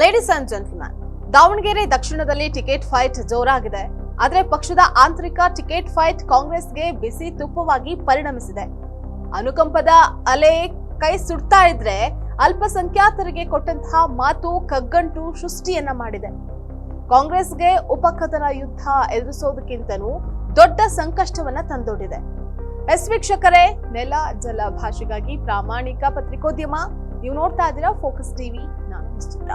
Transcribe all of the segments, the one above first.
Ladies and gentleman, Davanagere ದಕ್ಷಿಣದಲ್ಲಿ ticket fight ಜೋರಾಗಿದೆ. ಆದರೆ ಪಕ್ಷದ ಆಂತರಿಕ ಟಿಕೆಟ್ ಫೈಟ್ ಕಾಂಗ್ರೆಸ್ಗೆ ಬಿಸಿ ತುಪ್ಪವಾಗಿ ಪರಿಣಮಿಸಿದೆ. ಅನುಕಂಪದ ಅಲೆ ಕೈ ಸುಡ್ತಾ ಇದ್ರೆ ಅಲ್ಪಸಂಖ್ಯಾತರಿಗೆ ಕೊಟ್ಟಂತಹ ಮಾತು ಕಗ್ಗಂಟು ಸೃಷ್ಟಿಯನ್ನ ಮಾಡಿದೆ. ಕಾಂಗ್ರೆಸ್ಗೆ ಉಪಕಥನ ಯುದ್ಧ ಎದುರಿಸೋದಕ್ಕಿಂತನೂ ದೊಡ್ಡ ಸಂಕಷ್ಟವನ್ನ ತಂದೊಡ್ಡಿದೆ. ವೀಕ್ಷಕರೇ, ನೆಲ ಜಲ ಭಾಷೆಗಾಗಿ ಪ್ರಾಮಾಣಿಕ ಪತ್ರಿಕೋದ್ಯಮ. ನೀವು ನೋಡ್ತಾ ಇದ್ದೀರಾ ಫೋಕಸ್ ಟಿವಿ. ನಾನು ನಿಶ್ಚಿತ.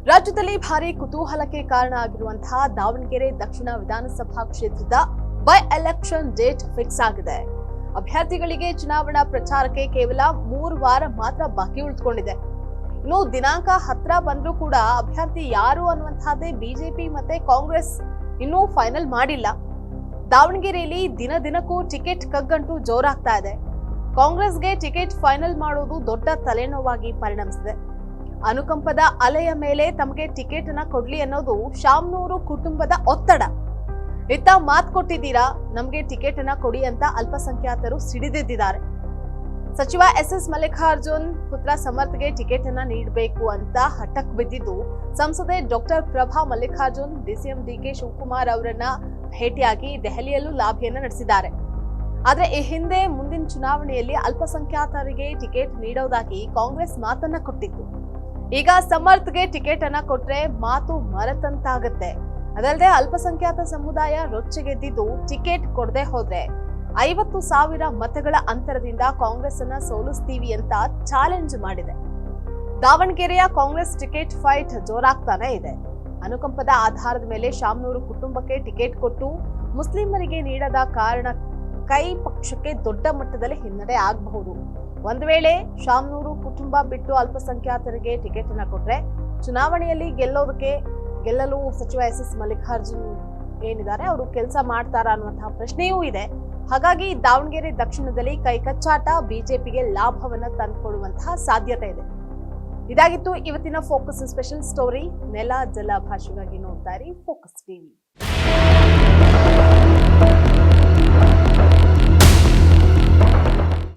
ರಾಜ್ಯದಲ್ಲಿ ಭಾರಿ ಕುತೂಹಲಕ್ಕೆ ಕಾರಣ ಆಗಿರುವಂತಹ ದಾವಣಗೆರೆ ದಕ್ಷಿಣ ವಿಧಾನಸಭಾ ಕ್ಷೇತ್ರದ ಬೈ ಎಲೆಕ್ಷನ್ ಡೇಟ್ ಫಿಕ್ಸ್ ಆಗಿದೆ. ಅಭ್ಯರ್ಥಿಗಳಿಗೆ ಚುನಾವಣಾ ಪ್ರಚಾರಕ್ಕೆ ಕೇವಲ 3 ವಾರ ಮಾತ್ರ ಬಾಕಿ ಉಳಿದುಕೊಂಡಿದೆ. ಇನ್ನು ದಿನಾಂಕ ಹತ್ರ ಬಂದ್ರೂ ಕೂಡ ಅಭ್ಯರ್ಥಿ ಯಾರು ಅನ್ನುವಂತಹದ್ದೇ ಬಿಜೆಪಿ ಮತ್ತೆ ಕಾಂಗ್ರೆಸ್ ಇನ್ನೂ ಫೈನಲ್ ಮಾಡಿಲ್ಲ. ದಾವಣಗೆರೆಯಲ್ಲಿ ದಿನದಿನಕ್ಕೂ ಟಿಕೆಟ್ ಕಗ್ಗಂಟು ಜೋರಾಗ್ತಾ ಇದೆ. ಕಾಂಗ್ರೆಸ್ಗೆ ಟಿಕೆಟ್ ಫೈನಲ್ ಮಾಡೋದು ದೊಡ್ಡ ತಲೆನೋವಾಗಿ ಪರಿಣಮಿಸಿದೆ. ಅನುಕಂಪದ ಅಲೆಯ ಮೇಲೆ ತಮಗೆ ಟಿಕೆಟ್ ಅನ್ನ ಕೊಡ್ಲಿ ಅನ್ನೋದು ಶಾಮನೂರು ಕುಟುಂಬದ ಒತ್ತಡ. ಇತ್ತ ಮಾತು ಕೊಟ್ಟಿದ್ದೀರಾ, ನಮ್ಗೆ ಟಿಕೆಟ್ ಅನ್ನ ಕೊಡಿ ಅಂತ ಅಲ್ಪಸಂಖ್ಯಾತರು ಸಿಡಿದೆದ್ದಿದ್ದಾರೆ. ಸಚಿವ ಎಸ್ ಮಲ್ಲಿಕಾರ್ಜುನ್ ಪುತ್ರ ಸಮರ್ಥ್ಗೆ ಟಿಕೆಟ್ ಅನ್ನ ನೀಡಬೇಕು ಅಂತ ಹಠಕ್ ಬಿದ್ದಿದ್ದು ಸಂಸದೆ doctor Prabha Mallikarjun DCM DK Shivakumar ಅವರನ್ನ ಭೇಟಿಯಾಗಿ ದೆಹಲಿಯಲ್ಲೂ ಲಾಭಿಯನ್ನ ನಡೆಸಿದ್ದಾರೆ. ಆದ್ರೆ ಈ ಹಿಂದೆ ಮುಂದಿನ ಚುನಾವಣೆಯಲ್ಲಿ ಅಲ್ಪಸಂಖ್ಯಾತರಿಗೆ ಟಿಕೆಟ್ ನೀಡೋದಾಗಿ ಕಾಂಗ್ರೆಸ್ ಮಾತನ್ನ ಕೊಟ್ಟಿತ್ತು. ಈಗ ಸಮರ್ಥ್ಗೆ ಟಿಕೆಟ್ ಅನ್ನ ಕೊಟ್ರೆ ಮಾತು ಮರೆತಂತಾಗತ್ತೆ. ಅದಲ್ಲದೆ ಅಲ್ಪಸಂಖ್ಯಾತ ಸಮುದಾಯ ರೊಚ್ಚಿಗೆದ್ದಿದ್ದು ಟಿಕೆಟ್ ಕೊಡದೆ ಹೋದ್ರೆ 50,000 ಮತಗಳ ಅಂತರದಿಂದ ಕಾಂಗ್ರೆಸ್ ಅನ್ನ ಸೋಲಿಸ್ತೀವಿ ಅಂತ ಚಾಲೆಂಜ್ ಮಾಡಿದೆ. ದಾವಣಗೆರೆಯ ಕಾಂಗ್ರೆಸ್ ಟಿಕೆಟ್ ಫೈಟ್ ಜೋರಾಗ್ತಾನೆ ಇದೆ. ಅನುಕಂಪದ ಆಧಾರದ ಮೇಲೆ ಶಾಮನೂರು ಕುಟುಂಬಕ್ಕೆ ಟಿಕೆಟ್ ಕೊಟ್ಟು ಮುಸ್ಲಿಮರಿಗೆ ನೀಡದ ಕಾರಣ ಕೈ ಪಕ್ಷಕ್ಕೆ ದೊಡ್ಡ ಮಟ್ಟದಲ್ಲಿ ಹಿನ್ನಡೆ ಆಗಬಹುದು. ಒಂದು ವೇಳೆ ಶಾಮನೂರು ಕುಟುಂಬ ಬಿಟ್ಟು ಅಲ್ಪಸಂಖ್ಯಾತರಿಗೆ ಟಿಕೆಟ್ ಅನ್ನ ಕೊಟ್ರೆ ಚುನಾವಣೆಯಲ್ಲಿ ಗೆಲ್ಲಲು ಸಚಿವ ಎಸ್ ಮಲ್ಲಿಕಾರ್ಜುನ್ ಏನಿದ್ದಾರೆ ಅವರು ಕೆಲಸ ಮಾಡ್ತಾರಾ ಅನ್ನುವಂತಹ ಪ್ರಶ್ನೆಯೂ ಇದೆ. ಹಾಗಾಗಿ ದಾವಣಗೆರೆ ದಕ್ಷಿಣದಲ್ಲಿ ಕೈಕಚ್ಚಾಟ ಬಿಜೆಪಿಗೆ ಲಾಭವನ್ನ ತಂದುಕೊಡುವಂತಹ ಸಾಧ್ಯತೆ ಇದೆ. ಇದಾಗಿತ್ತು ಇವತ್ತಿನ ಫೋಕಸ್ ಸ್ಪೆಷಲ್ ಸ್ಟೋರಿ. ನೆಲ ಜಲ ಭಾಷೆಗಾಗಿ ನೋಡ್ತಾ ಇರಿ ಫೋಕಸ್ ಟಿವಿ.